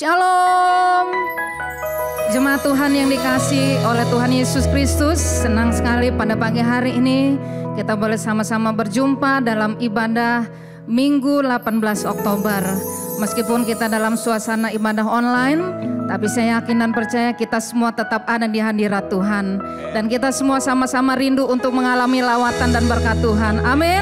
Shalom. Jemaat Tuhan yang dikasihi oleh Tuhan Yesus Kristus, senang sekali pada pagi hari ini kita boleh sama-sama berjumpa dalam ibadah Minggu 18 Oktober. Meskipun kita dalam suasana ibadah online, tapi saya yakin dan percaya kita semua tetap ada di hadirat Tuhan. Dan kita semua sama-sama rindu untuk mengalami lawatan dan berkat Tuhan. Amin.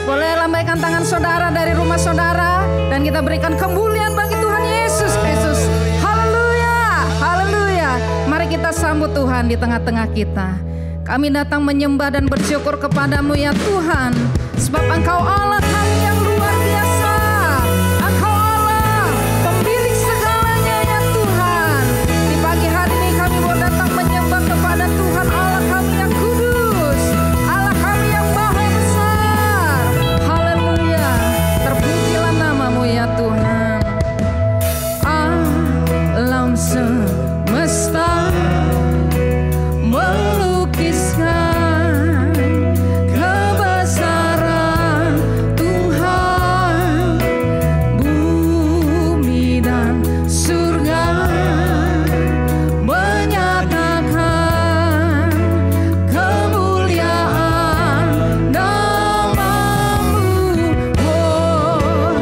Boleh lambaikan tangan saudara dari rumah saudara dan kita berikan kemuliaan bagi Tuhan Yesus Kristus. Haleluya, haleluya. Mari kita sambut Tuhan di tengah-tengah kita. Kami datang menyembah dan bersyukur kepadamu ya Tuhan, sebab Engkau Allah kami yang luar biasa. Engkau Allah, pemilik segalanya ya Tuhan. Di pagi hari ini kami mau datang menyembah kepada Tuhan Allah kami yang kudus, Allah kami yang maha besar. Haleluya, terpujilah namamu ya Tuhan. Alam semesta melukiskan kebesaran Tuhan, bumi dan surga menyatakan kemuliaan namamu. Hosana,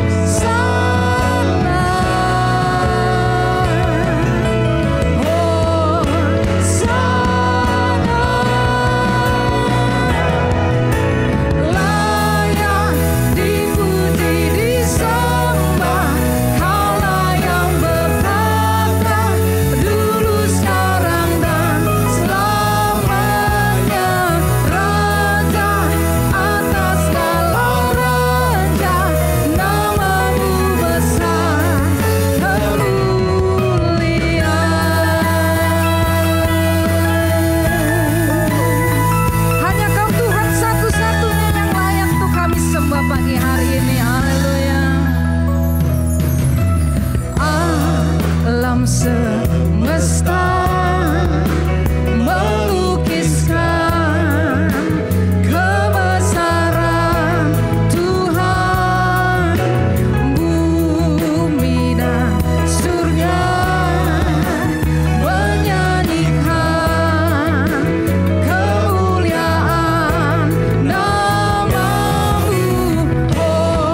layak dipuji disembah, Kaulah yang bertata dulu sekarang dan selamanya, Raja atas segala raja, namamu besar kemuliaan. Hanya Kau Tuhan satu-satunya yang layak untuk kami sembah pagi hari ini. Haleluya. Alam semesta melukiskan kebesaran Tuhan, bumi dan surga menyanyikan kemuliaan namamu. Hosana,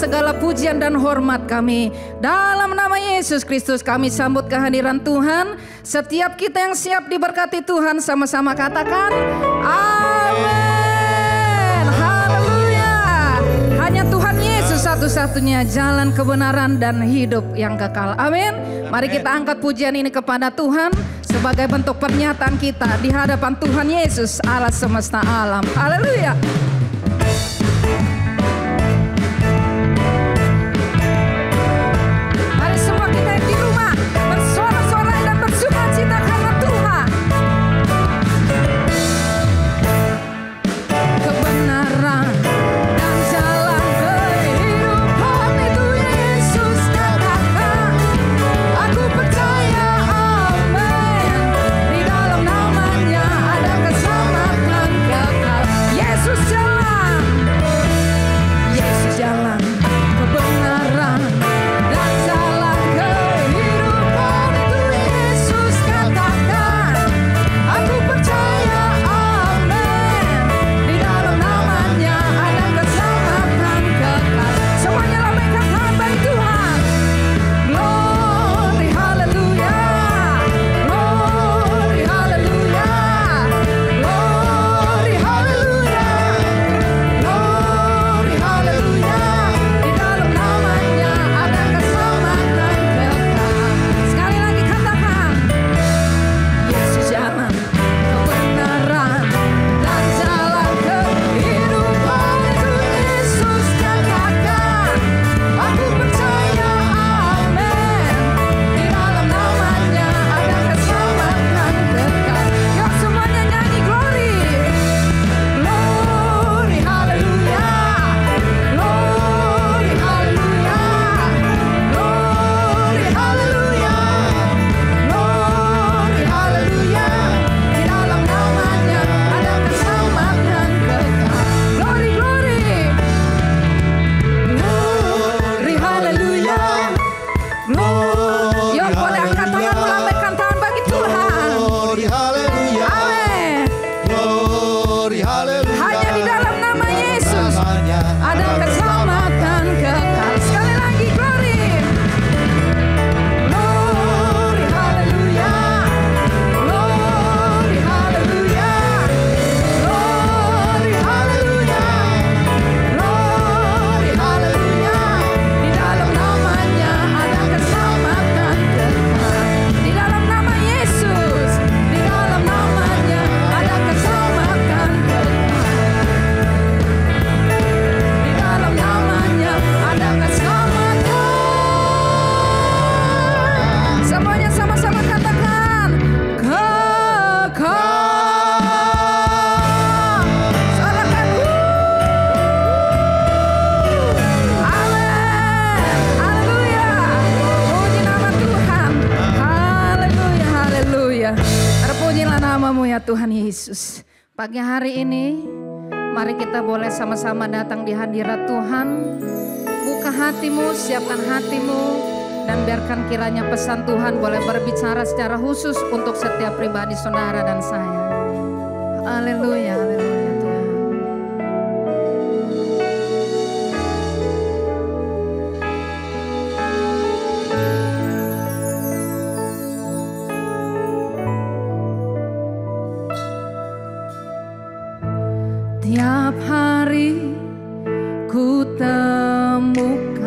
segala pujian dan hormat kami. Dalam nama Yesus Kristus kami sambut kehadiran Tuhan. Setiap kita yang siap diberkati Tuhan sama-sama katakan amin. Haleluya. Hanya Tuhan Yesus satu-satunya jalan kebenaran dan hidup yang kekal. Amin. Mari kita angkat pujian ini kepada Tuhan sebagai bentuk pernyataan kita di hadapan Tuhan Yesus Allah semesta alam. Haleluya. Mari semua kita yang di rumah bersorak-sorai dan bersukacita karena Tuhan. Kebenaran dan jalan kehidupan itu Yesus katakan. Aku percaya amin. Di dalam namanya ada keselamatan kekal. Yesus jalan. Yesus jalan. Kebenaran dan jalan kehidupan itu Yesus katakan. Aku percaya amin. Di dalam namanya ada keselamatan kekal. Semuanya lambaikan tangan bagi Tuhan. Glory hallelujah. Glory hallelujah. Glory hallelujah. Glory hallelujah. Di dalam namanya ada keselamatan kekal. Sekali lagi katakan. Yesus jalan kebenaran dan jalan kehidupan itu Yesus katakan. Aku percaya amin. Di dalam namanya ada keselamatan kekal. Yuk semuanya nyanyi glory. Glory hallelujah. Glory hallelujah. Glory hallelujah. Glory hallelujah. Di dalam namanya ada keselamatan kekal. Glory glory. Glory hallelujah. Glory. Yuk boleh angkat tanganmu, lambaikan tangan bagi Tuhan. Glory hallelujah. Amin. Glory hallelujah. Hanya di dalam nama Yesus ada keselamatan kekal. Sekali lagi glory. Glory hallelujah. Glory hallelujah. Glory hallelujah. Glory hallelujah. Di dalam namanya ada keselamatan kekal. Di dalam nama Yesus. Di dalam namanya ada keselamatan kekal. Di dalam namanya ada keselamatan. Semuanya sama-sama katakan kekal. Sorakan amin. Haleluya. Puji nama Tuhan. Haleluya. Haleluya. Terpujilah namamu ya Tuhan Yesus. Pagi hari ini mari kita boleh sama-sama datang di hadirat Tuhan. Buka hatimu, siapkan hatimu, dan biarkan kiranya pesan Tuhan boleh berbicara secara khusus untuk setiap pribadi saudara dan saya. Haleluya, haleluya Tuhan. Tiap hari ku temukan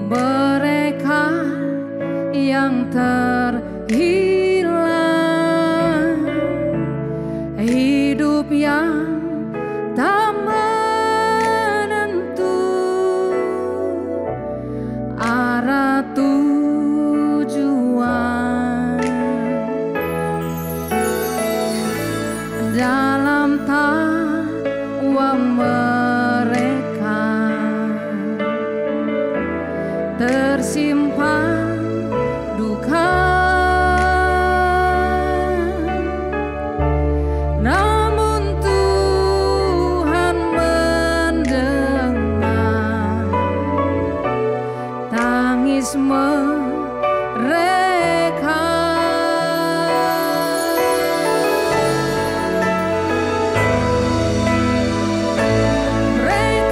mereka yang terhilang, hidup yang tak menentu, arah tujuan dalam tawa mereka tersimpan duka, namun Tuhan mendengar tangis mereka. Mereka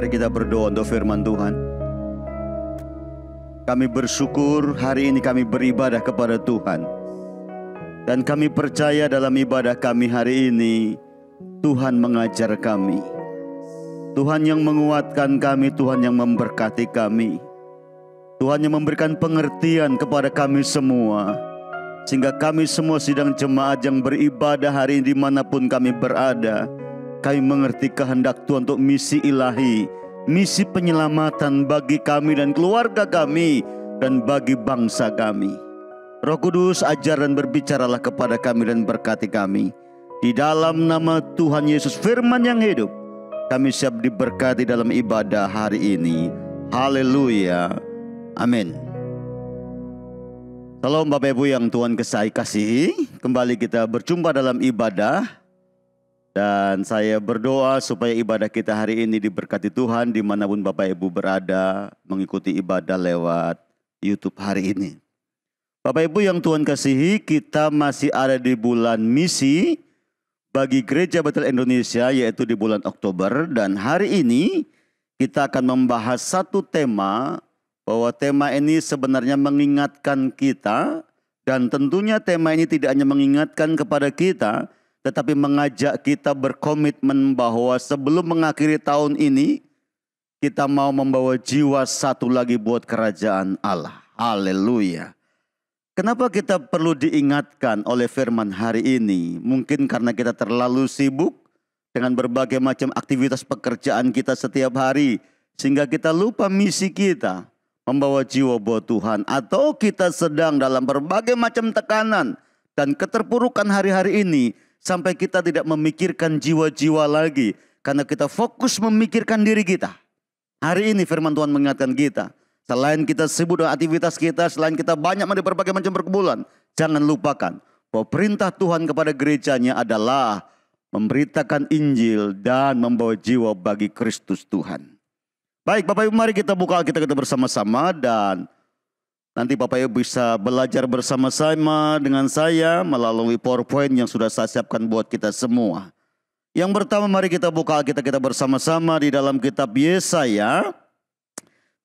Mari kita berdoa untuk firman Tuhan. Kami bersyukur hari ini kami beribadah kepada Tuhan. Dan kami percaya dalam ibadah kami hari ini, Tuhan mengajar kami. Tuhan yang menguatkan kami, Tuhan yang memberkati kami. Tuhan yang memberikan pengertian kepada kami semua. Sehingga kami semua sidang jemaat yang beribadah hari ini dimanapun kami berada, kami mengerti kehendak Tuhan untuk misi ilahi, misi penyelamatan bagi kami dan keluarga kami dan bagi bangsa kami. Roh Kudus, ajar dan berbicaralah kepada kami dan berkati kami. Di dalam nama Tuhan Yesus firman yang hidup, kami siap diberkati dalam ibadah hari ini. Haleluya. Amin. Salam Bapak Ibu yang Tuhan kasihi. Kembali kita berjumpa dalam ibadah. Dan saya berdoa supaya ibadah kita hari ini diberkati Tuhan dimanapun Bapak Ibu berada mengikuti ibadah lewat YouTube hari ini. Bapak Ibu yang Tuhan kasihi, kita masih ada di bulan misi bagi Gereja Betel Indonesia, yaitu di bulan Oktober. Dan hari ini kita akan membahas satu tema, bahwa tema ini sebenarnya mengingatkan kita. Dan tentunya tema ini tidak hanya mengingatkan kepada kita, tetapi mengajak kita berkomitmen bahwa sebelum mengakhiri tahun ini, kita mau membawa jiwa satu lagi buat kerajaan Allah. Haleluya. Kenapa kita perlu diingatkan oleh firman hari ini? Mungkin karena kita terlalu sibuk dengan berbagai macam aktivitas pekerjaan kita setiap hari, sehingga kita lupa misi kita, membawa jiwa buat Tuhan. Atau kita sedang dalam berbagai macam tekanan dan keterpurukan hari-hari ini, sampai kita tidak memikirkan jiwa-jiwa lagi, karena kita fokus memikirkan diri kita. Hari ini firman Tuhan mengingatkan kita, selain kita sibuk dengan aktivitas kita, selain kita banyak di berbagai macam pergumulan, jangan lupakan bahwa perintah Tuhan kepada gerejanya adalah memberitakan Injil dan membawa jiwa bagi Kristus Tuhan. Baik Bapak Ibu, mari kita buka Alkitab kita bersama-sama, dan nanti Bapak Ibu bisa belajar bersama-sama dengan saya melalui PowerPoint yang sudah saya siapkan buat kita semua. Yang pertama, mari kita buka Alkitab kita bersama-sama di dalam kitab Yesaya.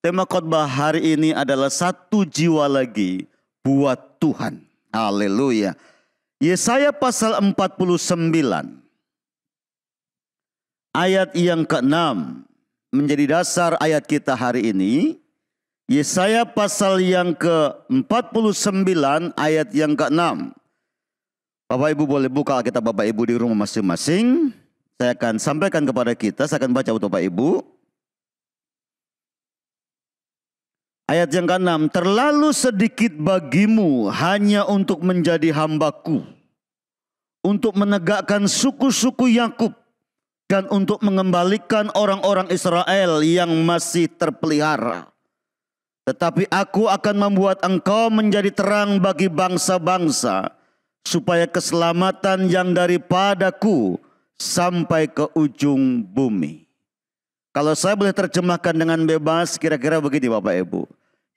Tema khotbah hari ini adalah satu jiwa lagi buat Tuhan. Haleluya. Yesaya pasal 49 ayat yang ke-6 menjadi dasar ayat kita hari ini. Yesaya pasal yang ke-49 ayat yang ke-6. Bapak Ibu boleh buka Alkitab Bapak Ibu di rumah masing-masing. Saya akan sampaikan kepada kita, saya akan baca untuk Bapak Ibu. Ayat yang ke-6, terlalu sedikit bagimu hanya untuk menjadi hambaku, untuk menegakkan suku-suku Yakub, dan untuk mengembalikan orang-orang Israel yang masih terpelihara. Tetapi aku akan membuat engkau menjadi terang bagi bangsa-bangsa, supaya keselamatan yang daripadaku sampai ke ujung bumi. Kalau saya boleh terjemahkan dengan bebas, kira-kira begini Bapak Ibu.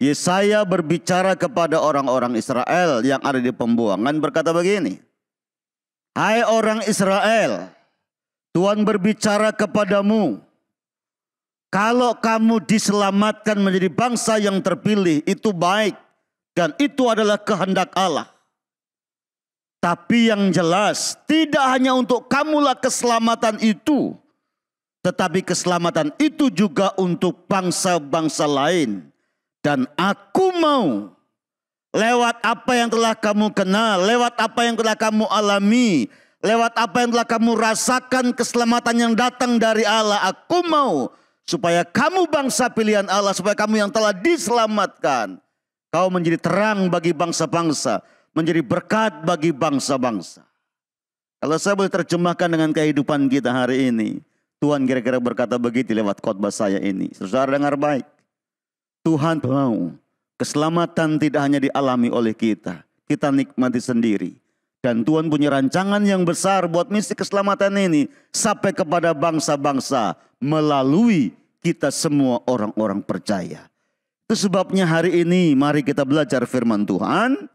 Yesaya berbicara kepada orang-orang Israel yang ada di pembuangan, berkata begini. Hai orang Israel, Tuhan berbicara kepadamu. Kalau kamu diselamatkan menjadi bangsa yang terpilih, itu baik. Dan itu adalah kehendak Allah. Tapi yang jelas, tidak hanya untuk kamulah keselamatan itu, tetapi keselamatan itu juga untuk bangsa-bangsa lain. Dan aku mau, lewat apa yang telah kamu kenal, lewat apa yang telah kamu alami, lewat apa yang telah kamu rasakan keselamatan yang datang dari Allah, aku mau supaya kamu bangsa pilihan Allah, supaya kamu yang telah diselamatkan, kau menjadi terang bagi bangsa-bangsa, menjadi berkat bagi bangsa-bangsa. Kalau saya boleh terjemahkan dengan kehidupan kita hari ini, Tuhan kira-kira berkata begitu lewat khotbah saya ini. Saudara dengar baik. Tuhan mau keselamatan tidak hanya dialami oleh kita, kita nikmati sendiri. Dan Tuhan punya rancangan yang besar buat misi keselamatan ini sampai kepada bangsa-bangsa melalui kita semua orang-orang percaya. Itu sebabnya hari ini mari kita belajar firman Tuhan,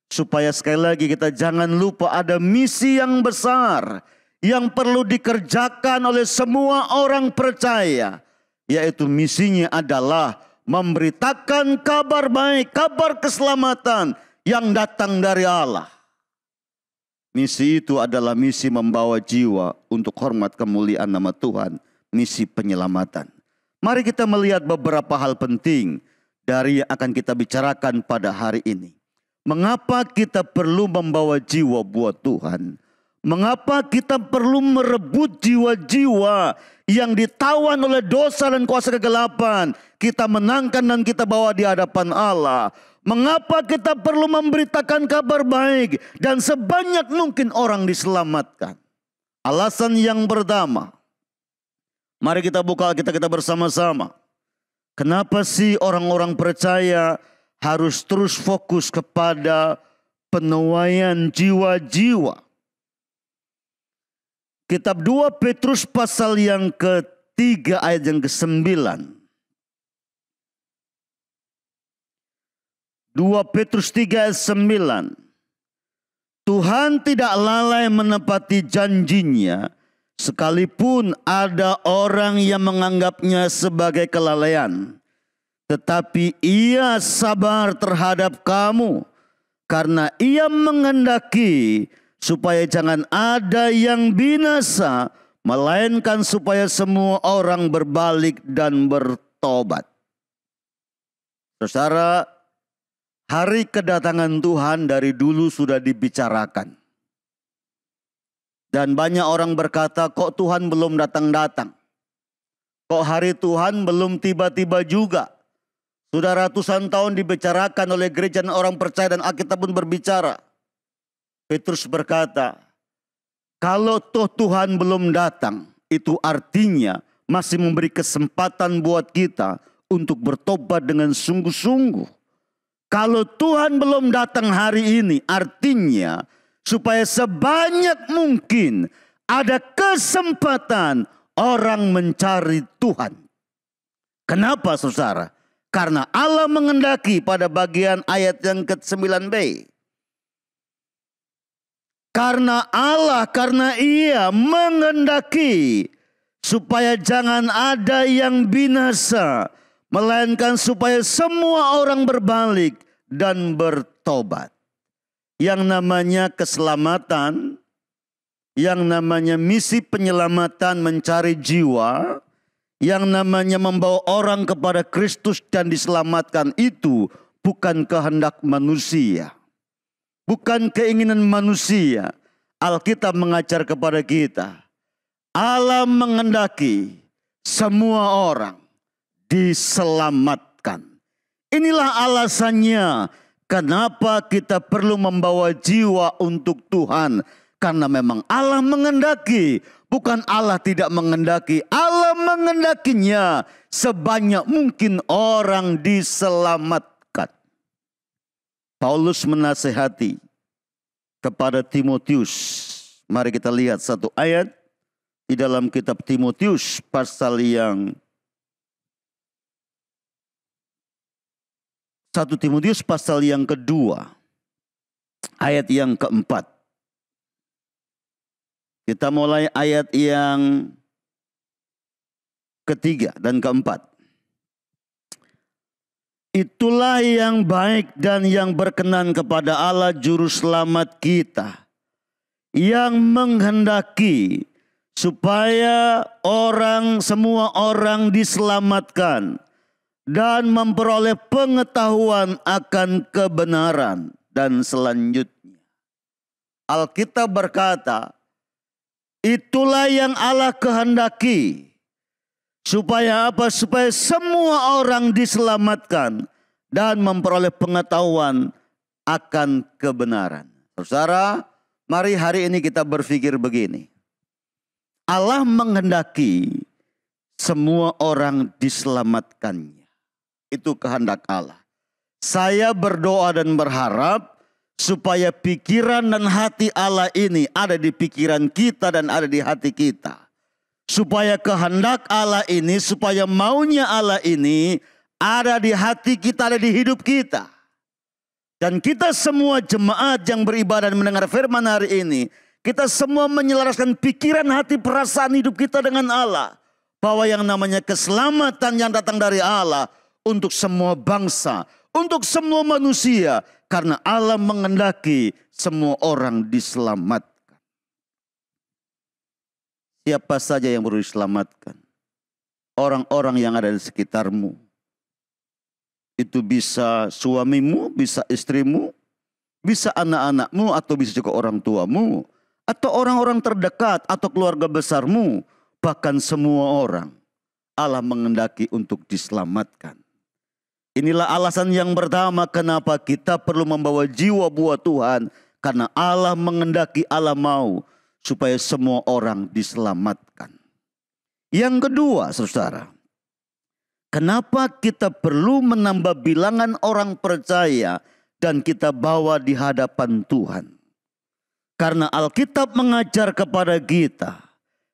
supaya sekali lagi kita jangan lupa ada misi yang besar yang perlu dikerjakan oleh semua orang percaya, yaitu misinya adalah memberitakan kabar baik, kabar keselamatan yang datang dari Allah. Misi itu adalah misi membawa jiwa untuk hormat kemuliaan nama Tuhan, misi penyelamatan. Mari kita melihat beberapa hal penting dari yang akan kita bicarakan pada hari ini. Mengapa kita perlu membawa jiwa buat Tuhan? Mengapa kita perlu merebut jiwa-jiwa yang ditawan oleh dosa dan kuasa kegelapan? Kita menangkan dan kita bawa di hadapan Allah. Mengapa kita perlu memberitakan kabar baik dan sebanyak mungkin orang diselamatkan? Alasan yang pertama, mari kita buka Alkitab kita bersama-sama. Kenapa sih orang-orang percaya harus terus fokus kepada penuaian jiwa-jiwa? Kitab 2 Petrus pasal yang ke-3 ayat yang ke-9. 2 Petrus 3 ayat 9. Tuhan tidak lalai menepati janjinya, sekalipun ada orang yang menganggapnya sebagai kelalaian. Tetapi ia sabar terhadap kamu, karena ia menghendaki supaya jangan ada yang binasa, melainkan supaya semua orang berbalik dan bertobat. Saudara, hari kedatangan Tuhan dari dulu sudah dibicarakan. Dan banyak orang berkata, kok Tuhan belum datang-datang? Kok hari Tuhan belum tiba-tiba juga? Sudah ratusan tahun dibicarakan oleh gereja dan orang percaya, dan Alkitab pun berbicara. Petrus berkata, kalau toh Tuhan belum datang, itu artinya masih memberi kesempatan buat kita untuk bertobat dengan sungguh-sungguh. Kalau Tuhan belum datang hari ini, artinya supaya sebanyak mungkin ada kesempatan orang mencari Tuhan. Kenapa saudara? Karena Allah menghendaki pada bagian ayat yang ke-9b. Karena Allah, karena Ia menghendaki supaya jangan ada yang binasa, melainkan supaya semua orang berbalik dan bertobat. Yang namanya keselamatan, yang namanya misi penyelamatan mencari jiwa, yang namanya membawa orang kepada Kristus dan diselamatkan itu bukan kehendak manusia. Bukan keinginan manusia. Alkitab mengajar kepada kita, Allah menghendaki semua orang diselamatkan. Inilah alasannya kenapa kita perlu membawa jiwa untuk Tuhan. Karena memang Allah menghendaki, bukan Allah tidak menghendaki. Allah menghendakinya sebanyak mungkin orang diselamatkan. Paulus menasihati kepada Timotius. Mari kita lihat satu ayat di dalam kitab Timotius pasal yang 1 Timotius pasal yang kedua, ayat yang keempat. Kita mulai ayat yang ketiga dan keempat. Itulah yang baik dan yang berkenan kepada Allah Juru Selamat kita, yang menghendaki supaya semua orang diselamatkan dan memperoleh pengetahuan akan kebenaran. Dan selanjutnya Alkitab berkata, itulah yang Allah kehendaki. Supaya apa? Supaya semua orang diselamatkan dan memperoleh pengetahuan akan kebenaran. Saudara, mari hari ini kita berpikir begini. Allah menghendaki semua orang diselamatkannya. Itu kehendak Allah. Saya berdoa dan berharap supaya pikiran dan hati Allah ini ada di pikiran kita dan ada di hati kita. Supaya kehendak Allah ini, supaya maunya Allah ini ada di hati kita, ada di hidup kita. Dan kita semua jemaat yang beribadah dan mendengar firman hari ini, kita semua menyelaraskan pikiran, hati, perasaan hidup kita dengan Allah. bahwa yang namanya keselamatan yang datang dari Allah untuk semua bangsa, untuk semua manusia, karena Allah menghendaki semua orang diselamatkan. Siapa saja yang perlu diselamatkan? Orang-orang yang ada di sekitarmu. Itu bisa suamimu, bisa istrimu, bisa anak-anakmu, atau bisa juga orang tuamu, atau orang-orang terdekat, atau keluarga besarmu. Bahkan semua orang Allah menghendaki untuk diselamatkan. Inilah alasan yang pertama kenapa kita perlu membawa jiwa buat Tuhan. Karena Allah menghendaki, Allah mau supaya semua orang diselamatkan. Yang kedua, saudara, kenapa kita perlu menambah bilangan orang percaya dan kita bawa di hadapan Tuhan? Karena Alkitab mengajar kepada kita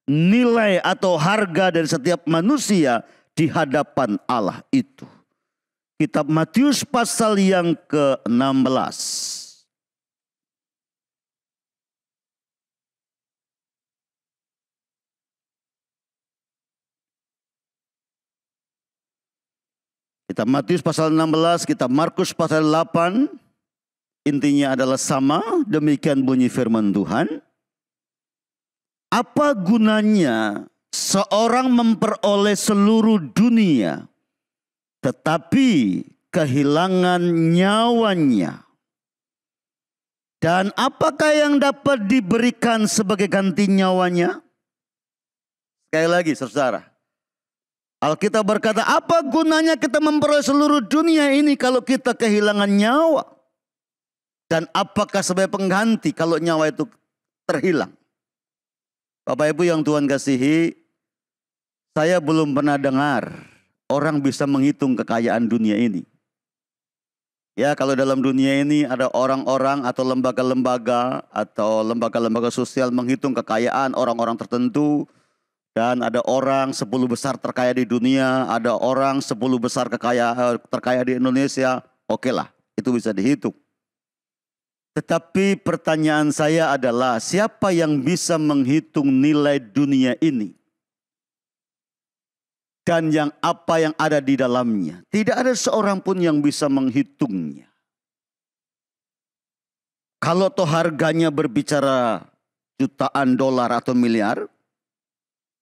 nilai atau harga dari setiap manusia di hadapan Allah itu. Kitab Matius pasal yang ke-16. Kitab Matius pasal 16, kitab Markus pasal 8. Intinya adalah sama, demikian bunyi firman Tuhan. Apa gunanya seorang memperoleh seluruh dunia tetapi kehilangan nyawanya? Dan apakah yang dapat diberikan sebagai ganti nyawanya? Sekali lagi saudara, Alkitab berkata, apa gunanya kita memperoleh seluruh dunia ini kalau kita kehilangan nyawa? Dan apakah sebagai pengganti kalau nyawa itu terhilang? Bapak Ibu yang Tuhan kasihi, saya belum pernah dengar orang bisa menghitung kekayaan dunia ini. Ya, kalau dalam dunia ini ada orang-orang atau lembaga-lembaga sosial menghitung kekayaan orang-orang tertentu. Dan ada orang 10 besar terkaya di dunia, ada orang 10 besar terkaya di Indonesia. Oke lah, itu bisa dihitung. Tetapi pertanyaan saya adalah, siapa yang bisa menghitung nilai dunia ini? Dan apa yang ada di dalamnya? Tidak ada seorang pun yang bisa menghitungnya. Kalau toh harganya berbicara jutaan dolar atau miliar,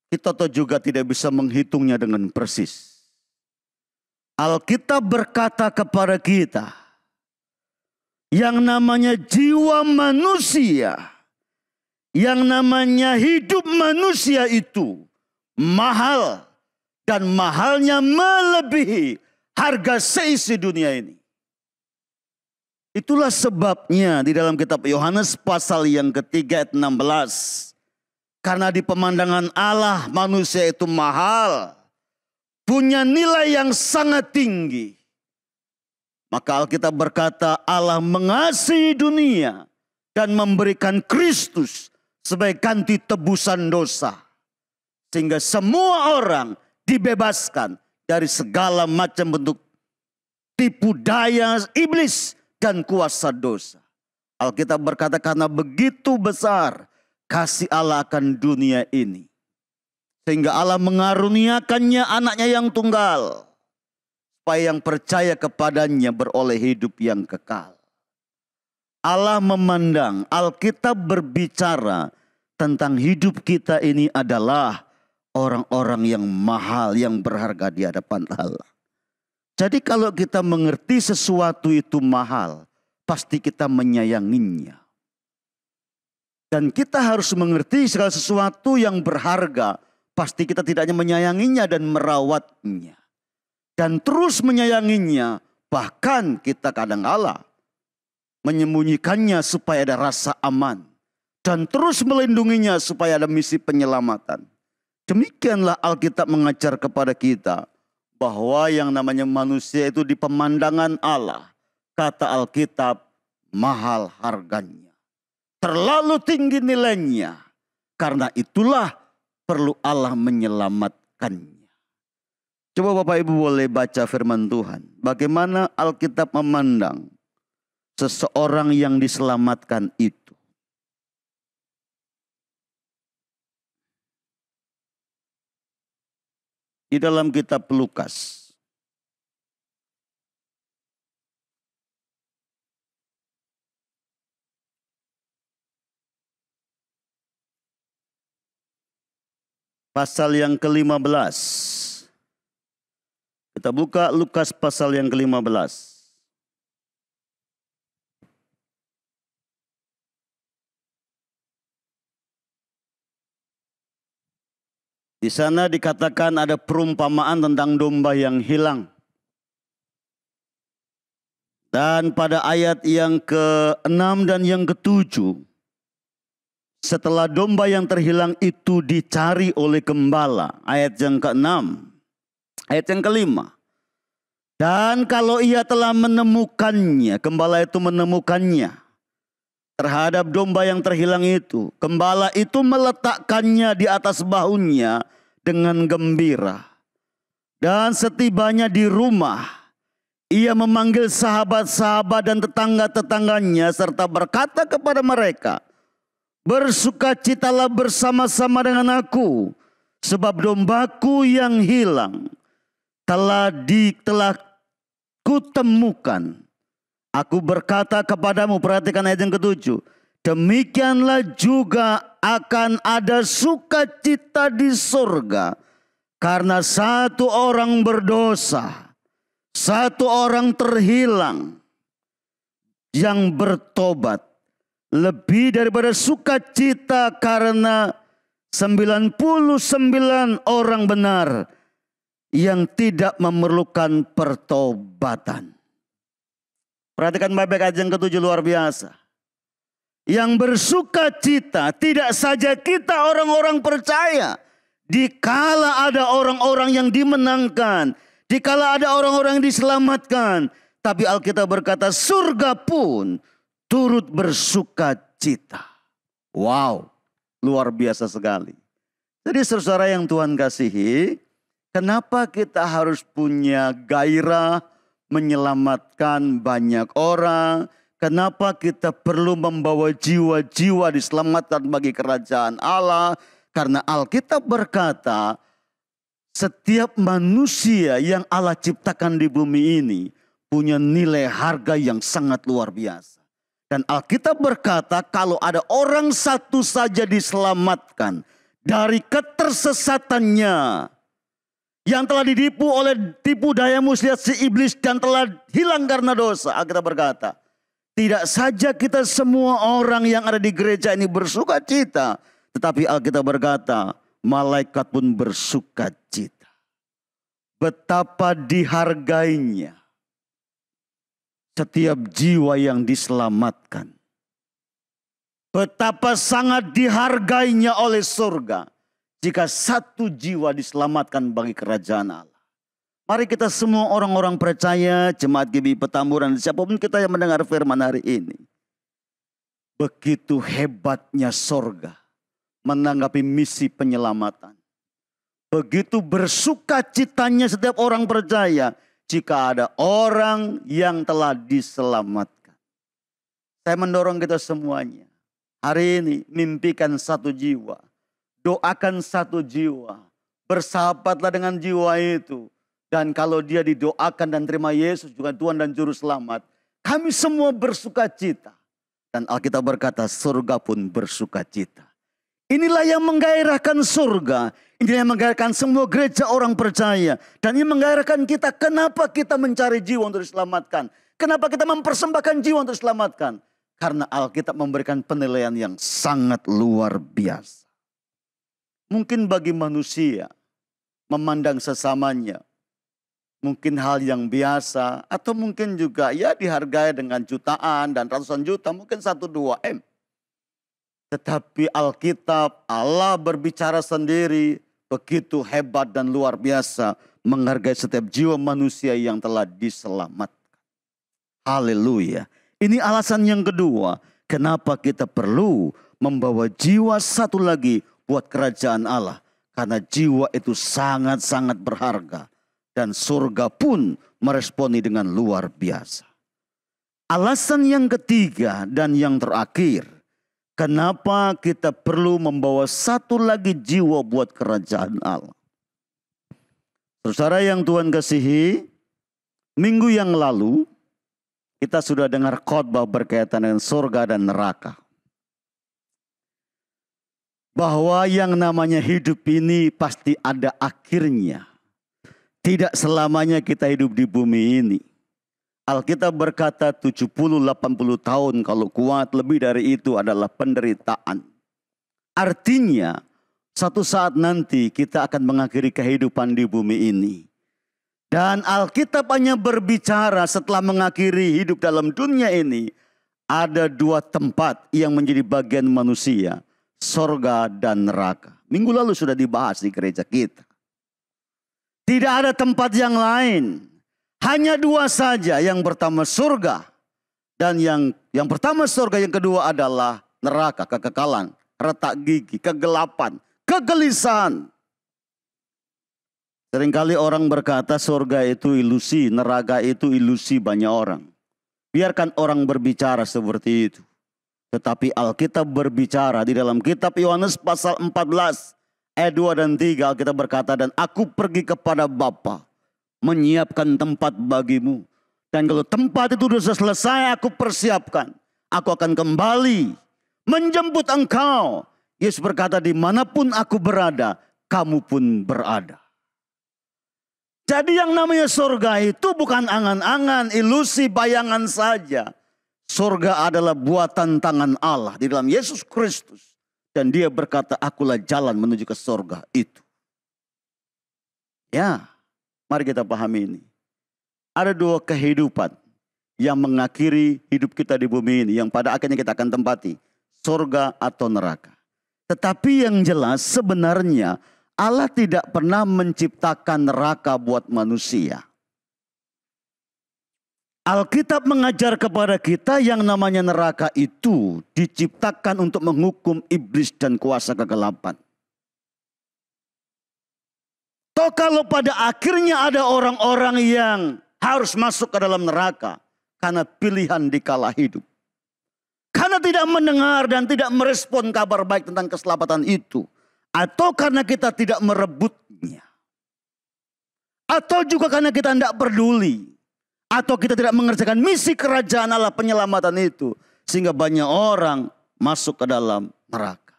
kita toh juga tidak bisa menghitungnya dengan persis. Alkitab berkata kepada kita, yang namanya jiwa manusia, yang namanya hidup manusia itu mahal. Dan mahalnya melebihi harga seisi dunia ini. Itulah sebabnya di dalam kitab Yohanes pasal yang ketiga ayat 16. Karena di pemandangan Allah manusia itu mahal. Punya nilai yang sangat tinggi. Maka Alkitab berkata Allah mengasihi dunia dan memberikan Kristus sebagai ganti tebusan dosa. Sehingga semua orang dibebaskan dari segala macam bentuk tipu daya iblis dan kuasa dosa. Alkitab berkata karena begitu besar kasih Allah akan dunia ini. Sehingga Allah mengaruniakannya anaknya yang tunggal. Supaya yang percaya kepadanya beroleh hidup yang kekal. Allah memandang, Alkitab berbicara tentang hidup kita ini adalah orang-orang yang mahal, yang berharga di hadapan Allah. Jadi kalau kita mengerti sesuatu itu mahal, pasti kita menyayanginya. Dan kita harus mengerti segala sesuatu yang berharga, pasti kita tidak hanya menyayanginya dan merawatnya. Dan terus menyayanginya, bahkan kita kadang-kala menyembunyikannya supaya ada rasa aman. Dan terus melindunginya supaya ada misi penyelamatan. Demikianlah Alkitab mengajar kepada kita bahwa yang namanya manusia itu di pemandangan Allah, kata Alkitab, mahal harganya. Terlalu tinggi nilainya. Karena itulah perlu Allah menyelamatkannya. Coba Bapak Ibu boleh baca firman Tuhan. Bagaimana Alkitab memandang seseorang yang diselamatkan itu. di dalam kitab Lukas. Pasal yang ke-15. Kita buka Lukas pasal yang ke-15. Di sana dikatakan ada perumpamaan tentang domba yang hilang. Dan pada ayat yang ke-6 dan yang ke-7, setelah domba yang terhilang itu dicari oleh gembala. Ayat yang ke-6. Ayat yang ke-5. Dan kalau ia telah menemukannya, gembala itu menemukannya terhadap domba yang terhilang itu, gembala itu meletakkannya di atas bahunya dengan gembira. Dan setibanya di rumah, ia memanggil sahabat-sahabat dan tetangga-tetangganya serta berkata kepada mereka, bersukacitalah bersama-sama dengan aku, sebab dombaku yang hilang telah kutemukan. Aku berkata kepadamu, perhatikan ayat yang ke-7, demikianlah juga akan ada sukacita di surga karena satu orang berdosa, satu orang terhilang yang bertobat, lebih daripada sukacita karena 99 orang benar yang tidak memerlukan pertobatan. Perhatikan baik-baik ayat yang ke-7, luar biasa. Yang bersukacita tidak saja kita orang-orang percaya. Dikala ada orang-orang yang dimenangkan, dikala ada orang-orang yang diselamatkan, tapi Alkitab berkata surga pun turut bersukacita. Wow, luar biasa sekali. Jadi saudara yang Tuhan kasihi, kenapa kita harus punya gairah menyelamatkan banyak orang? Kenapa kita perlu membawa jiwa-jiwa diselamatkan bagi kerajaan Allah? Karena Alkitab berkata, setiap manusia yang Allah ciptakan di bumi ini punya nilai harga yang sangat luar biasa. Dan Alkitab berkata, kalau ada orang satu saja diselamatkan dari ketersesatannya, yang telah ditipu oleh tipu daya muslihat si iblis dan telah hilang karena dosa. Alkitab berkata, tidak saja kita semua orang yang ada di gereja ini bersukacita, tetapi Alkitab berkata, malaikat pun bersukacita. Betapa dihargainya setiap jiwa yang diselamatkan. Betapa sangat dihargainya oleh surga jika satu jiwa diselamatkan bagi kerajaan Allah. Mari kita semua orang-orang percaya, jemaat GBI Petamburan, siapapun kita yang mendengar firman hari ini. Begitu hebatnya surga menanggapi misi penyelamatan. Begitu bersukacitanya setiap orang percaya jika ada orang yang telah diselamatkan. Saya mendorong kita semuanya. Hari ini mimpikan satu jiwa. Doakan satu jiwa. Bersahabatlah dengan jiwa itu. Dan kalau dia didoakan dan terima Yesus juga Tuhan dan Juru Selamat, kami semua bersukacita. Dan Alkitab berkata surga pun bersukacita. Inilah yang menggairahkan surga. Inilah yang menggairahkan semua gereja orang percaya. Dan ini menggairahkan kita. Kenapa kita mencari jiwa untuk diselamatkan? Kenapa kita mempersembahkan jiwa untuk diselamatkan? Karena Alkitab memberikan penilaian yang sangat luar biasa. Mungkin bagi manusia memandang sesamanya mungkin hal yang biasa, atau mungkin juga ya dihargai dengan jutaan dan ratusan juta, mungkin 1-2 M. Tetapi Alkitab, Allah berbicara sendiri begitu hebat dan luar biasa menghargai setiap jiwa manusia yang telah diselamatkan. Haleluya. Ini alasan yang kedua, kenapa kita perlu membawa jiwa satu lagi buat kerajaan Allah. Karena jiwa itu sangat-sangat berharga. Dan surga pun meresponi dengan luar biasa. Alasan yang ketiga dan yang terakhir. Kenapa kita perlu membawa satu lagi jiwa buat kerajaan Allah. Saudara yang Tuhan kasihi, minggu yang lalu kita sudah dengar khotbah berkaitan dengan surga dan neraka. Bahwa yang namanya hidup ini pasti ada akhirnya. Tidak selamanya kita hidup di bumi ini. Alkitab berkata 70-80 tahun, kalau kuat lebih dari itu adalah penderitaan. Artinya satu saat nanti kita akan mengakhiri kehidupan di bumi ini. Dan Alkitab hanya berbicara setelah mengakhiri hidup dalam dunia ini. Ada dua tempat yang menjadi bagian manusia. Sorga dan neraka. Minggu lalu sudah dibahas di gereja kita. Tidak ada tempat yang lain. Hanya dua saja. Yang pertama surga. Dan yang pertama surga, yang kedua adalah neraka, kekekalan, retak gigi, kegelapan, kegelisahan. Seringkali orang berkata surga itu ilusi, neraka itu ilusi banyak orang. Biarkan orang berbicara seperti itu. Tetapi Alkitab berbicara di dalam kitab Yohanes pasal 14 ayat 2 dan 3. Alkitab berkata, dan aku pergi kepada Bapa, menyiapkan tempat bagimu. Dan kalau tempat itu sudah selesai, aku persiapkan. Aku akan kembali menjemput engkau. Yesus berkata, dimanapun aku berada, kamu pun berada. Jadi yang namanya surga itu bukan angan-angan, ilusi, bayangan saja. Surga adalah buatan tangan Allah di dalam Yesus Kristus. Dan dia berkata, akulah jalan menuju ke surga itu. Ya, mari kita pahami ini. Ada dua kehidupan yang mengakhiri hidup kita di bumi ini. Yang pada akhirnya kita akan tempati. Surga atau neraka. Tetapi yang jelas sebenarnya Allah tidak pernah menciptakan neraka buat manusia. Alkitab mengajar kepada kita yang namanya neraka itu diciptakan untuk menghukum iblis dan kuasa kegelapan. Toh kalau pada akhirnya ada orang-orang yang harus masuk ke dalam neraka karena pilihan di kala hidup. Karena tidak mendengar dan tidak merespon kabar baik tentang keselamatan itu. Atau karena kita tidak merebutnya. Atau juga karena kita tidak peduli. Atau kita tidak mengerjakan misi kerajaan Allah penyelamatan itu. Sehingga banyak orang masuk ke dalam neraka.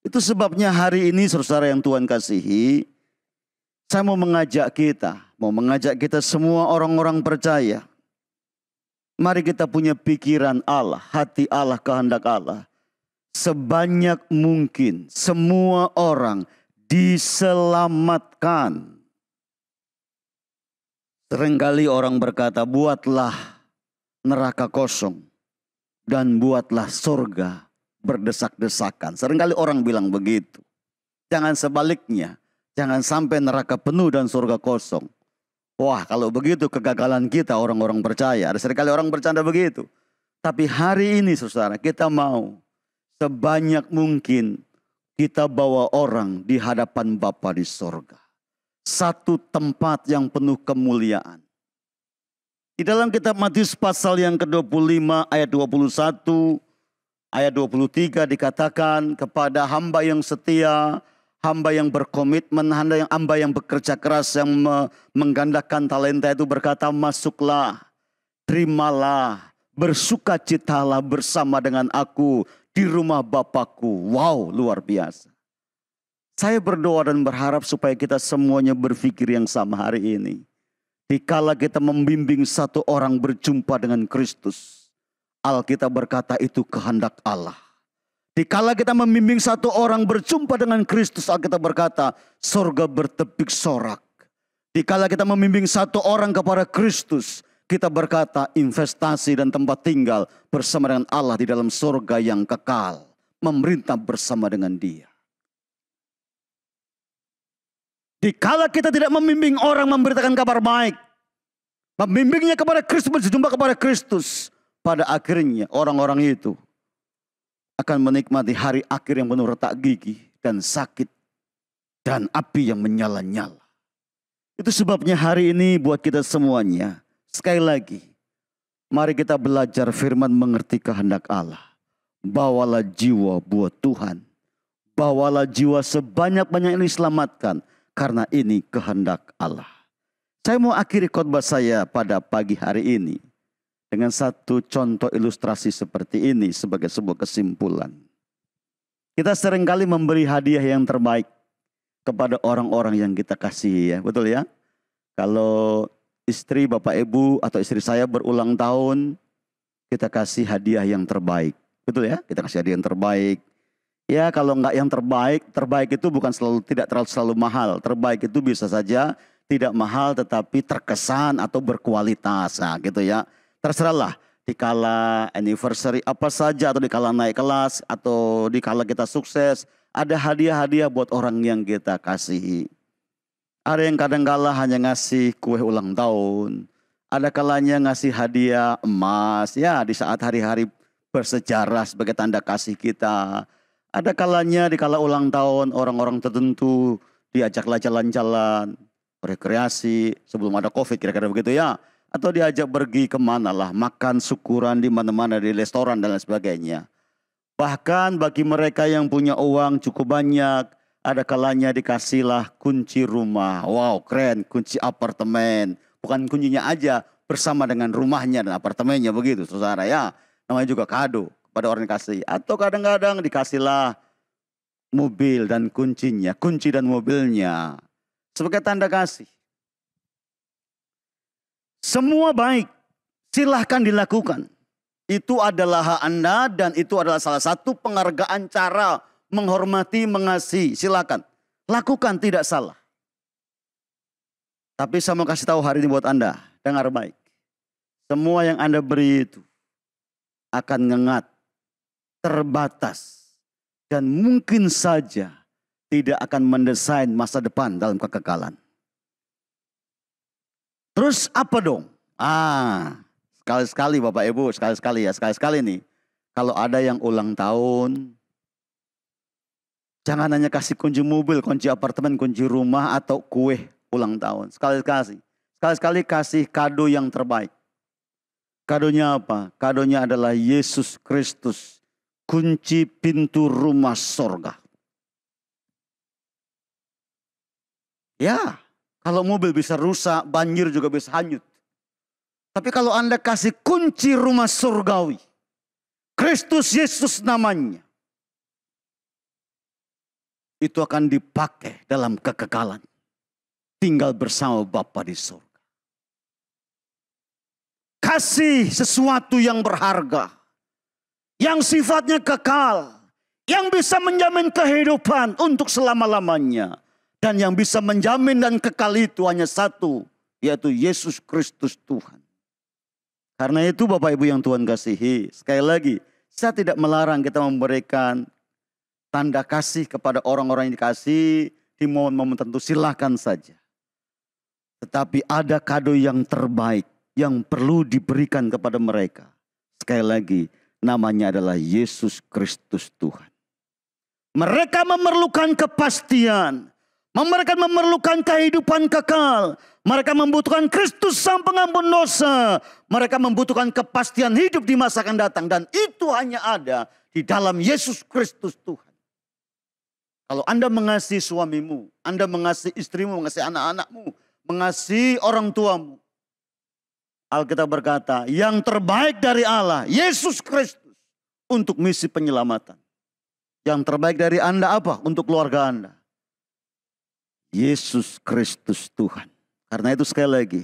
Itu sebabnya hari ini saudara yang Tuhan kasihi. Saya mau mengajak kita semua orang-orang percaya. Mari kita punya pikiran Allah, hati Allah, kehendak Allah. Sebanyak mungkin semua orang diselamatkan. Seringkali orang berkata, buatlah neraka kosong dan buatlah surga berdesak-desakan. Seringkali orang bilang begitu. Jangan sebaliknya. Jangan sampai neraka penuh dan surga kosong. Wah, kalau begitu kegagalan kita orang-orang percaya. Ada seringkali orang bercanda begitu. Tapi hari ini saudara, kita mau sebanyak mungkin kita bawa orang di hadapan Bapa di surga. Satu tempat yang penuh kemuliaan. Di dalam kitab Matius pasal yang ke-25 ayat 21, ayat 23 dikatakan kepada hamba yang setia, hamba yang berkomitmen, hamba yang bekerja keras, yang menggandakan talenta itu berkata, masuklah, terimalah, bersukacitalah bersama dengan aku di rumah Bapakku. Wow, luar biasa. Saya berdoa dan berharap supaya kita semuanya berpikir yang sama hari ini. Dikala kita membimbing satu orang berjumpa dengan Kristus, Alkitab berkata itu kehendak Allah. Dikala kita membimbing satu orang berjumpa dengan Kristus, Alkitab berkata surga bertepik sorak. Dikala kita membimbing satu orang kepada Kristus, kita berkata investasi dan tempat tinggal bersama dengan Allah di dalam surga yang kekal, memerintah bersama dengan Dia. Dikala kita tidak membimbing orang memberitakan kabar baik, membimbingnya kepada Kristus, berjumpa kepada Kristus, pada akhirnya orang-orang itu akan menikmati hari akhir yang penuh retak gigi dan sakit dan api yang menyala-nyala. Itu sebabnya hari ini buat kita semuanya, sekali lagi, mari kita belajar firman, mengerti kehendak Allah. Bawalah jiwa buat Tuhan. Bawalah jiwa sebanyak-banyak yang diselamatkan. karena ini kehendak Allah. Saya mau akhiri khotbah saya pada pagi hari ini dengan satu contoh ilustrasi seperti ini sebagai sebuah kesimpulan. Kita seringkali memberi hadiah yang terbaik kepada orang-orang yang kita kasihi, ya, betul ya? Kalau istri, bapak, ibu, atau istri saya berulang tahun, kita kasih hadiah yang terbaik, betul ya? Kita kasih hadiah yang terbaik. Ya, kalau enggak yang terbaik, terbaik itu bukan tidak selalu mahal. Terbaik itu bisa saja tidak mahal tetapi terkesan atau berkualitas, nah, gitu ya. Terserahlah, dikala anniversary apa saja, atau dikala naik kelas, atau dikala kita sukses, ada hadiah-hadiah buat orang yang kita kasihi. Ada yang kadang-kala hanya ngasih kue ulang tahun, ada kalanya ngasih hadiah emas, ya, di saat hari-hari bersejarah sebagai tanda kasih kita. Ada kalanya di kala ulang tahun orang-orang tertentu diajaklah jalan-jalan, rekreasi sebelum ada COVID, kira-kira begitu ya. Atau diajak pergi kemana lah, makan syukuran di mana-mana, di restoran dan lain sebagainya. Bahkan bagi mereka yang punya uang cukup banyak, ada kalanya dikasihlah kunci rumah. Wow, keren, kunci apartemen. Bukan kuncinya aja, bersama dengan rumahnya dan apartemennya, begitu saudara ya. Namanya juga kado pada orang yang kasih. Atau kadang-kadang dikasihlah mobil dan kuncinya, kunci dan mobilnya sebagai tanda kasih. Semua baik, silahkan dilakukan. Itu adalah hak Anda dan itu adalah salah satu penghargaan cara menghormati, mengasihi. Silakan, lakukan, tidak salah. Tapi saya mau kasih tahu hari ini buat Anda, dengar baik. Semua yang Anda beri itu akan ngengat, terbatas, dan mungkin saja tidak akan mendesain masa depan dalam kekekalan. Terus apa dong? Sekali-sekali Bapak Ibu, sekali-sekali ya, sekali-sekali nih. Kalau ada yang ulang tahun, jangan hanya kasih kunci mobil, kunci apartemen, kunci rumah, atau kue ulang tahun. Sekali-sekali kasih kado yang terbaik. Kadonya apa? Kadonya adalah Yesus Kristus, kunci pintu rumah sorga. Ya, kalau mobil bisa rusak, banjir juga bisa hanyut. Tapi kalau Anda kasih kunci rumah surgawi, Kristus Yesus namanya, itu akan dipakai dalam kekekalan. Tinggal bersama Bapa di surga. Kasih sesuatu yang berharga, yang sifatnya kekal, yang bisa menjamin kehidupan untuk selama-lamanya. Dan yang bisa menjamin dan kekal itu hanya satu, yaitu Yesus Kristus Tuhan. Karena itu Bapak Ibu yang Tuhan kasihi, sekali lagi, saya tidak melarang kita memberikan tanda kasih kepada orang-orang yang dikasihi di momen-momen tertentu, silakan saja. Tetapi ada kado yang terbaik yang perlu diberikan kepada mereka. Sekali lagi, namanya adalah Yesus Kristus Tuhan. Mereka memerlukan kepastian. Mereka memerlukan kehidupan kekal. Mereka membutuhkan Kristus sang pengampun dosa. Mereka membutuhkan kepastian hidup di masa akan datang. Dan itu hanya ada di dalam Yesus Kristus Tuhan. Kalau Anda mengasihi suamimu, Anda mengasihi istrimu, mengasihi anak-anakmu, mengasihi orang tuamu, Alkitab berkata, yang terbaik dari Allah, Yesus Kristus, untuk misi penyelamatan. Yang terbaik dari Anda apa? Untuk keluarga Anda. Yesus Kristus Tuhan. Karena itu sekali lagi,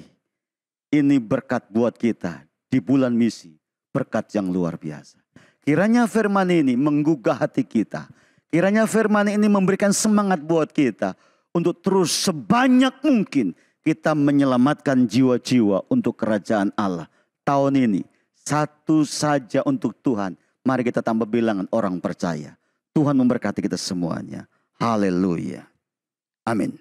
ini berkat buat kita di bulan misi. Berkat yang luar biasa. Kiranya firman ini menggugah hati kita. Kiranya firman ini memberikan semangat buat kita. Untuk terus sebanyak mungkin kita menyelamatkan jiwa-jiwa untuk kerajaan Allah. Tahun ini satu saja untuk Tuhan. Mari kita tambah bilangan orang percaya. Tuhan memberkati kita semuanya. Haleluya. Amin.